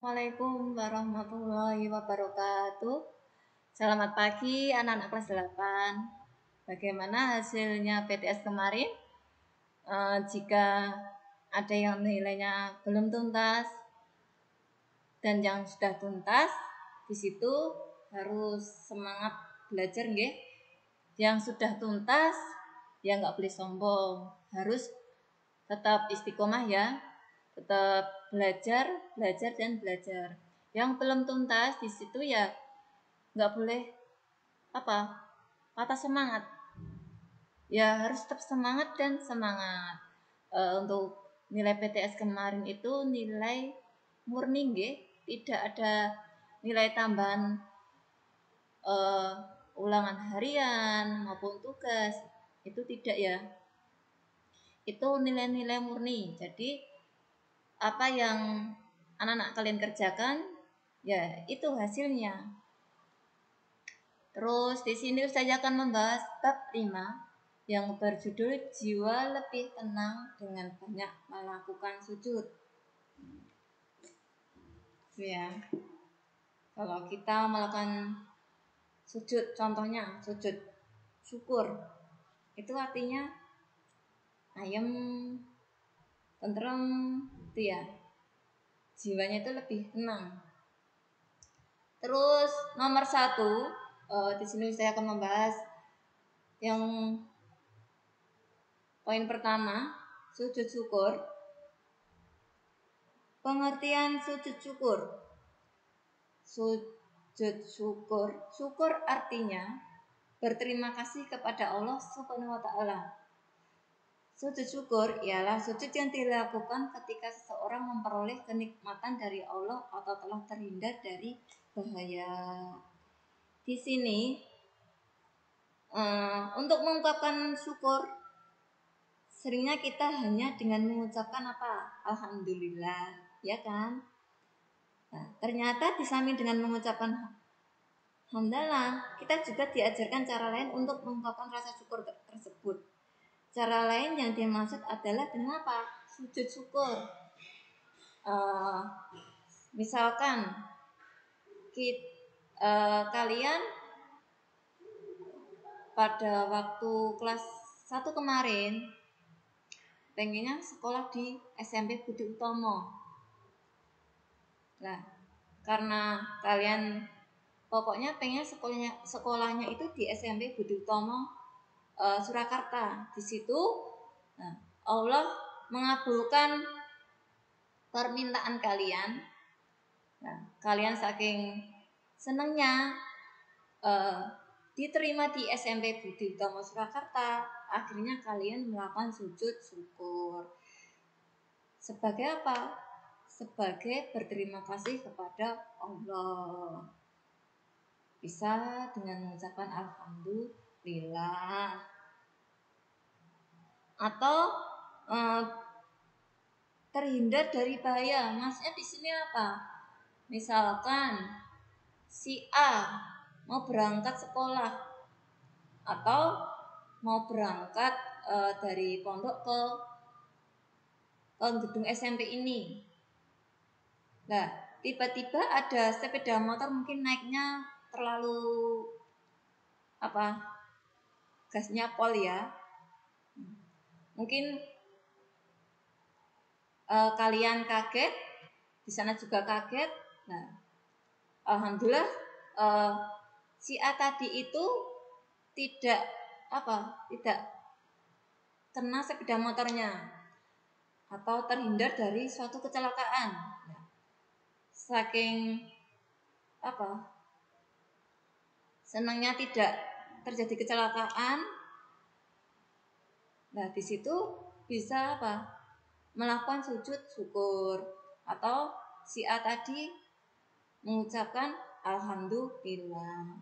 Assalamualaikum warahmatullahi wabarakatuh. Selamat pagi anak-anak kelas 8. Bagaimana hasilnya PTS kemarin? Jika ada yang nilainya belum tuntas dan yang sudah tuntas, di situ harus semangat belajar nggih. Yang sudah tuntas ya nggak boleh sombong, harus tetap istiqomah ya. Tetap belajar dan belajar. Yang belum tuntas di situ ya nggak boleh patah semangat. Ya harus tetap semangat dan semangat. Untuk nilai PTS kemarin itu nilai murni nggih, tidak ada nilai tambahan ulangan harian maupun tugas, itu tidak ya. Itu nilai-nilai murni. Jadi apa yang anak-anak kalian kerjakan, ya itu hasilnya. Terus di sini saya akan membahas bab 5 yang berjudul jiwa lebih tenang dengan banyak melakukan sujud. Ya. Kalau kita melakukan sujud, contohnya sujud syukur, itu artinya ayem, tentrem, itu ya. Jiwanya itu lebih tenang. Terus nomor 1, di sini saya akan membahas yang poin pertama, sujud syukur. Pengertian sujud syukur. Sujud syukur, syukur artinya berterima kasih kepada Allah Subhanahu wa taala. Sujud syukur ialah sujud yang dilakukan ketika seseorang memperoleh kenikmatan dari Allah atau telah terhindar dari bahaya. Di sini untuk mengungkapkan syukur, seringnya kita hanya dengan mengucapkan Alhamdulillah, ya kan? Nah, ternyata disamping dengan mengucapkan Alhamdulillah, kita juga diajarkan cara lain untuk mengungkapkan rasa syukur tersebut. Cara lain yang dimaksud adalah dengan sujud syukur. Misalkan kalian pada waktu kelas 1 kemarin pengennya sekolah di SMP Budi Utomo. Nah, karena kalian pokoknya pengen sekolahnya itu di SMP Budi Utomo Surakarta. Di situ Allah mengabulkan permintaan kalian. Nah, kalian saking senangnya diterima di SMP Budi Utomo Surakarta, akhirnya kalian melakukan sujud syukur. Sebagai apa? Sebagai berterima kasih kepada Allah. Bisa dengan mengucapkan Alhamdulillah. Atau terhindar dari bahaya. Maksudnya di sini apa? Misalkan si A mau berangkat sekolah atau mau berangkat dari pondok ke gedung SMP ini. Nah, tiba-tiba ada sepeda motor mungkin naiknya terlalu gasnya pol ya. Mungkin kalian kaget, di sana juga kaget. Nah, alhamdulillah si A tadi itu tidak kena sepeda motornya atau terhindar dari suatu kecelakaan. Nah, saking senangnya tidak terjadi kecelakaan. Nah, di situ bisa melakukan sujud syukur, atau si A tadi mengucapkan Alhamdulillah.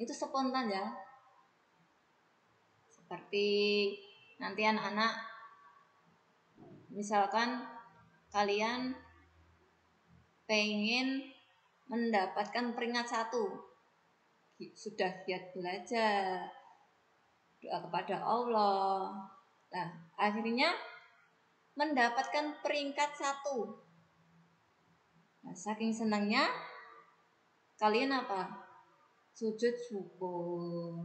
Itu spontan ya. Seperti nanti anak-anak, misalkan kalian pengen mendapatkan peringkat 1, sudah giat belajar, doa kepada Allah. Nah, akhirnya mendapatkan peringkat 1. Nah, saking senangnya kalian apa? Sujud syukur.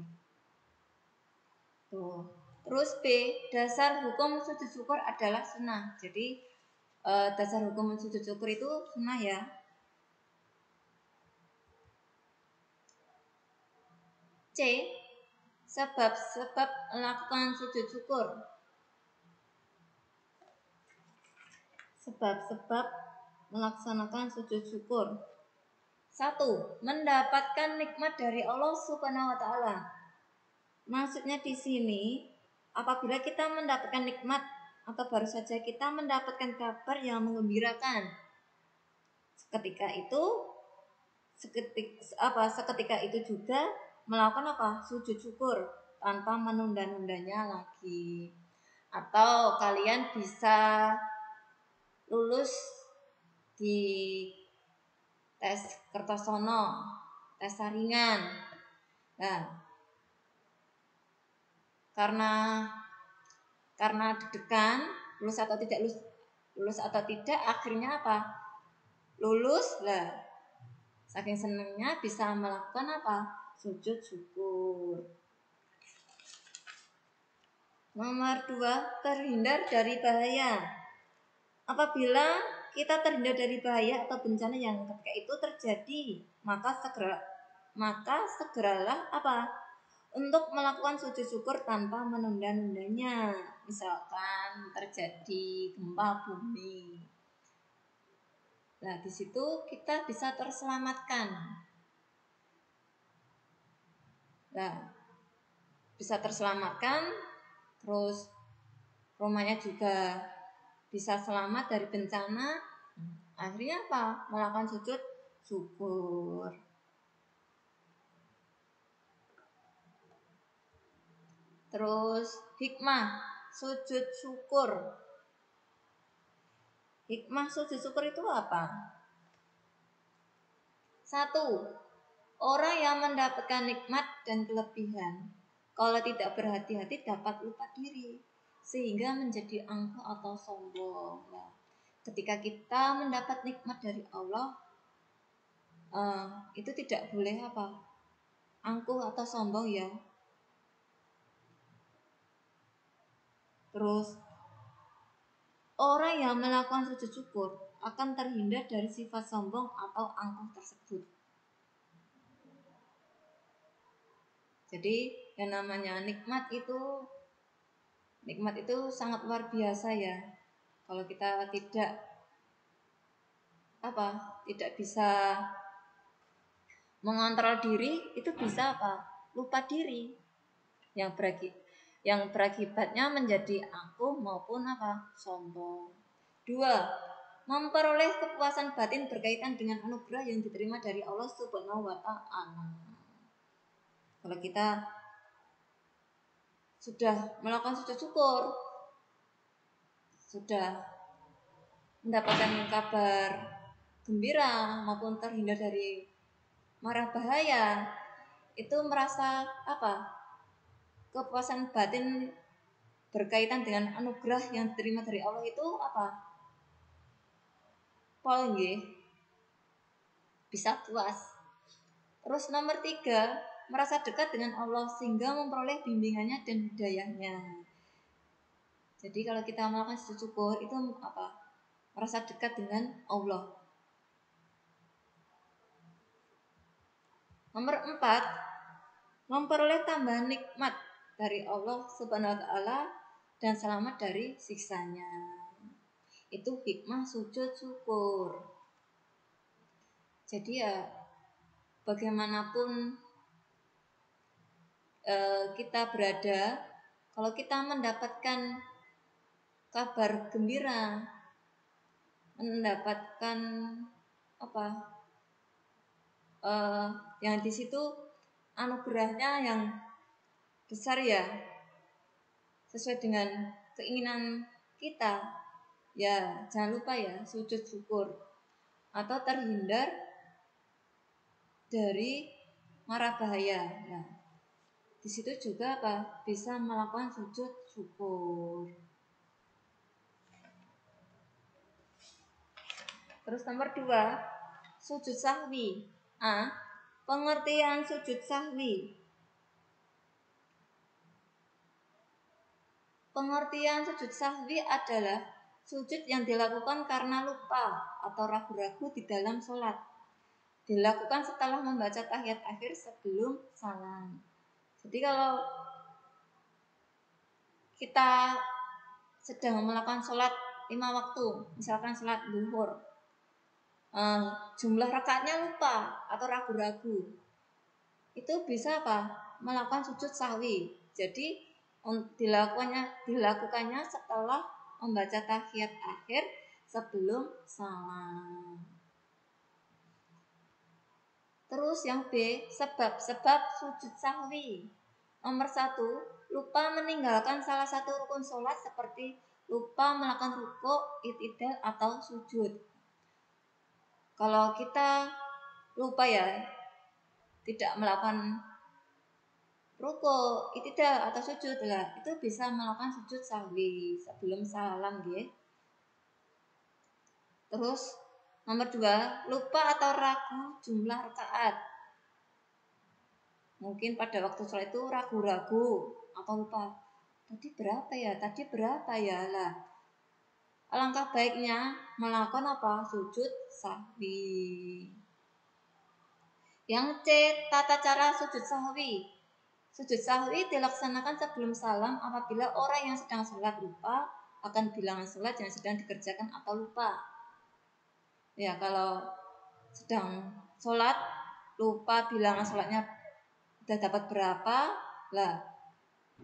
Tuh. Terus B, dasar hukum sujud syukur adalah sunnah. Jadi dasar hukum sujud syukur itu sunnah ya. C, sebab-sebab melakukan sujud syukur. Sebab-sebab melaksanakan sujud syukur. 1. Mendapatkan nikmat dari Allah Subhanahu wa taala. Maksudnya di sini, apabila kita mendapatkan nikmat atau baru saja kita mendapatkan kabar yang menggembirakan, seketika itu juga melakukan apa? Sujud syukur tanpa menunda-nundanya lagi. Atau kalian bisa lulus di tes Kertosono, tes saringan. Nah, karena deg-degan lulus atau tidak akhirnya apa? Lulus lah. Saking senangnya bisa melakukan apa? Sujud syukur. Nomor 2, terhindar dari bahaya. Apabila kita terhindar dari bahaya atau bencana yang ketika itu terjadi, maka segeralah apa? Untuk melakukan sujud syukur tanpa menunda-nundanya. Misalkan terjadi gempa bumi. Nah, di situ kita bisa terselamatkan. Nah, bisa terselamatkan, terus rumahnya juga bisa selamat dari bencana. Akhirnya apa? Melakukan sujud syukur. Terus hikmah sujud syukur. Hikmah sujud syukur itu apa? 1. Orang yang mendapatkan nikmat dan kelebihan, kalau tidak berhati-hati dapat lupa diri, sehingga menjadi angkuh atau sombong. Nah, ketika kita mendapat nikmat dari Allah, itu tidak boleh apa? Angkuh atau sombong ya. Terus orang yang melakukan sujud syukur akan terhindar dari sifat sombong atau angkuh tersebut. Jadi yang namanya nikmat itu sangat luar biasa ya. Kalau kita tidak bisa mengontrol diri, itu bisa apa? Lupa diri. Yang berakibatnya menjadi angkuh maupun apa? Sombong. 2. Memperoleh kepuasan batin berkaitan dengan anugerah yang diterima dari Allah Subhanahu wa taala. Kalau kita sudah melakukan sujud syukur, sudah mendapatkan kabar gembira maupun terhindar dari mara bahaya, itu merasa apa? Kepuasan batin berkaitan dengan anugerah yang diterima dari Allah itu apa? Pol nggih. Bisa puas. Terus nomor 3, merasa dekat dengan Allah sehingga memperoleh bimbingannya dan hidayahnya. Jadi kalau kita melakukan sujud syukur itu apa? Merasa dekat dengan Allah. Nomor 4, memperoleh tambahan nikmat dari Allah Subhanahu wa taala dan selamat dari siksanya. Itu hikmah sujud syukur. Jadi ya bagaimanapun kita berada, kalau kita mendapatkan kabar gembira, mendapatkan yang di situ anugerahnya yang besar ya, sesuai dengan keinginan kita, ya jangan lupa ya sujud syukur atau terhindar dari mara bahaya. Nah, di situ juga bisa melakukan sujud syukur. Terus nomor 2, sujud sahwi. A. Pengertian sujud sahwi. Pengertian sujud sahwi adalah sujud yang dilakukan karena lupa atau ragu-ragu di dalam sholat. Dilakukan setelah membaca tahiyat akhir sebelum salam. Jadi kalau kita sedang melakukan sholat 5 waktu, misalkan sholat zuhur, jumlah rakaatnya lupa atau ragu-ragu, itu bisa apa? Melakukan sujud sahwi. Jadi dilakukannya setelah membaca tahiyat akhir sebelum salam. Terus yang B, sebab-sebab sujud sahwi. Nomor 1, lupa meninggalkan salah satu rukun sholat seperti lupa melakukan rukuk, i'tidal atau sujud. Kalau kita lupa ya, tidak melakukan rukuk, i'tidal atau sujud lah, itu bisa melakukan sujud sahwi sebelum salam nggih. Terus nomor 2, lupa atau ragu jumlah rakaat. Mungkin pada waktu sholat itu ragu-ragu atau lupa. Tadi berapa ya lah. Alangkah baiknya melakukan apa? Sujud sahwi. Yang C, tata cara sujud sahwi. Sujud sahwi dilaksanakan sebelum salam apabila orang yang sedang sholat lupa akan bilangan sholat yang sedang dikerjakan atau lupa. Ya, kalau sedang sholat lupa bilangan sholatnya udah dapat berapa, lah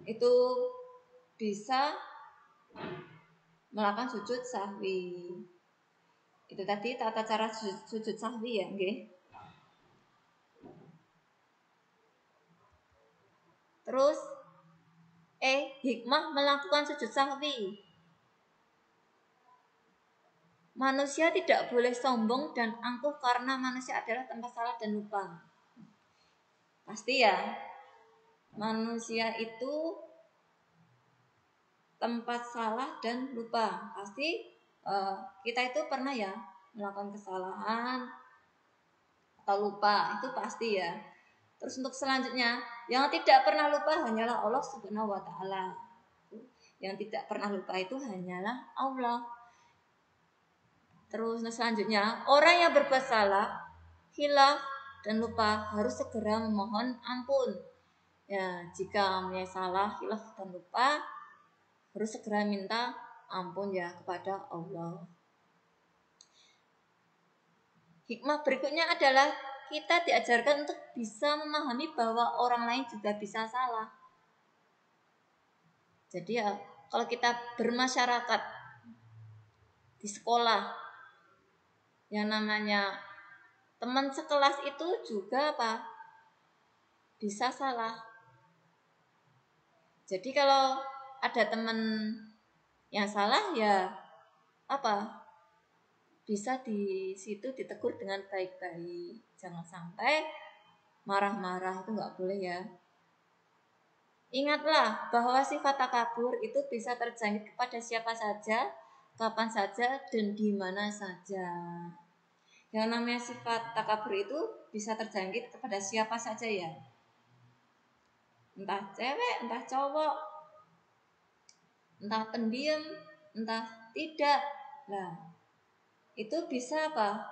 itu bisa melakukan sujud sahwi. Itu tadi tata cara sujud sahwi ya, nggih. Terus hikmah melakukan sujud sahwi. Manusia tidak boleh sombong dan angkuh karena manusia adalah tempat salah dan lupa. Pasti ya, manusia itu tempat salah dan lupa. Pasti kita itu pernah ya melakukan kesalahan atau lupa, itu pasti ya. Terus untuk selanjutnya, yang tidak pernah lupa hanyalah Allah Subhanahu wa taala. Yang tidak pernah lupa itu hanyalah Allah. Terus selanjutnya, orang yang berbuat salah, hilaf dan lupa harus segera memohon ampun. Ya, jika mempunyai salah, hilaf dan lupa harus segera minta ampun ya kepada Allah. Hikmah berikutnya adalah kita diajarkan untuk bisa memahami bahwa orang lain juga bisa salah. Jadi ya, kalau kita bermasyarakat di sekolah, yang namanya teman sekelas itu juga apa? Bisa salah. Jadi kalau ada teman yang salah ya apa? Bisa di situ ditegur dengan baik-baik. Jangan sampai marah-marah, itu nggak boleh ya. Ingatlah bahwa sifat takabur itu bisa terjangkit kepada siapa saja, kapan saja, dan di mana saja. Yang namanya sifat takabur itu bisa terjangkit kepada siapa saja ya. Entah cewek, entah cowok, entah pendiam, entah tidak. Nah, itu bisa apa?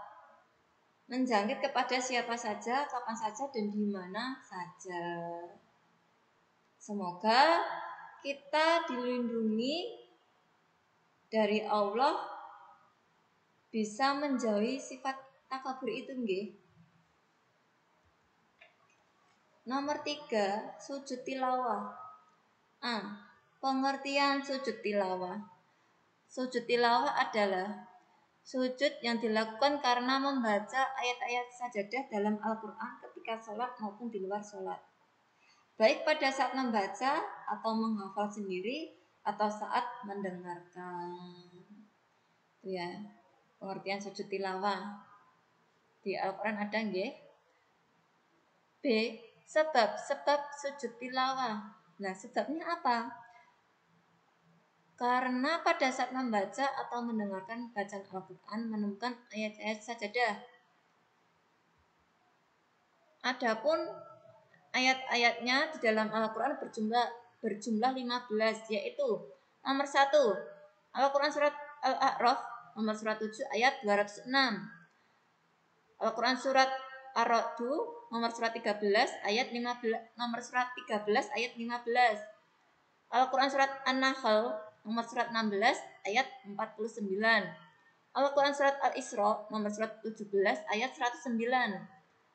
Menjangkit kepada siapa saja, kapan saja, dan di mana saja. Semoga kita dilindungi dari Allah, bisa menjauhi sifat takabur itu nggih. Nomor 3, sujud tilawah. Pengertian sujud tilawah. Sujud tilawah adalah sujud yang dilakukan karena membaca ayat-ayat sajadah dalam Al-Quran ketika sholat maupun di luar sholat. Baik pada saat membaca atau menghafal sendiri atau saat mendengarkan. Itu ya, pengertian sujud tilawah. Di Al-Quran ada nggih? B, sebab sujud tilawah. Nah, sebabnya apa? Karena pada saat membaca atau mendengarkan bacaan Al-Quran menemukan ayat-ayat sajadah. Adapun ayat-ayatnya di dalam Al-Quran berjumlah 15, yaitu nomor 1 Al-Quran surat Al-A'raf nomor surat 7 ayat 206, Al-Quran surat Ar-Ra'du nomor surat 13 ayat 15, nomor surat 13 ayat 15, Al-Quran surat An-Nahl nomor surat 16 ayat 49, Al-Quran surat Al-Isra nomor surat 17 ayat 109,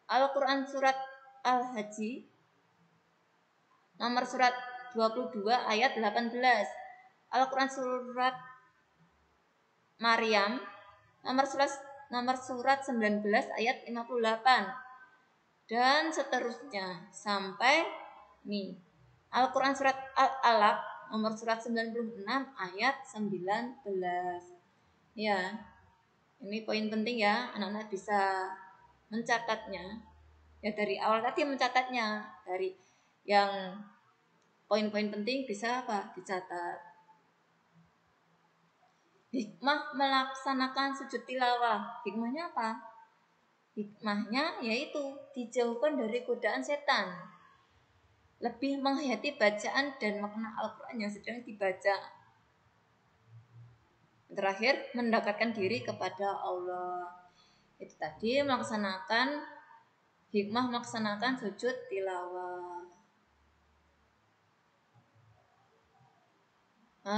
Al-Quran surat Al-Haji nomor surat 22 ayat 18, Al-Quran surat Maryam nomor surat 19 ayat 58, dan seterusnya sampai nih Al-Quran surat Al-Alaq nomor surat 96 ayat 19. Ya, ini poin penting ya, anak-anak bisa mencatatnya. Ya dari awal tadi mencatatnya, dari yang poin-poin penting bisa apa? Dicatat. Hikmah melaksanakan sujud tilawah. Hikmahnya apa? Hikmahnya yaitu dijauhkan dari godaan setan, lebih menghayati bacaan dan makna Al-Quran yang sedang dibaca. Terakhir, mendekatkan diri kepada Allah. Itu tadi hikmah melaksanakan sujud tilawah.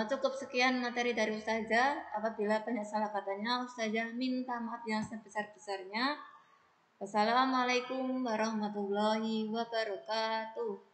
Cukup sekian materi dari Ustazah. Apabila banyak salah katanya, Ustazah minta maaf yang sebesar-besarnya. Wassalamualaikum warahmatullahi wabarakatuh.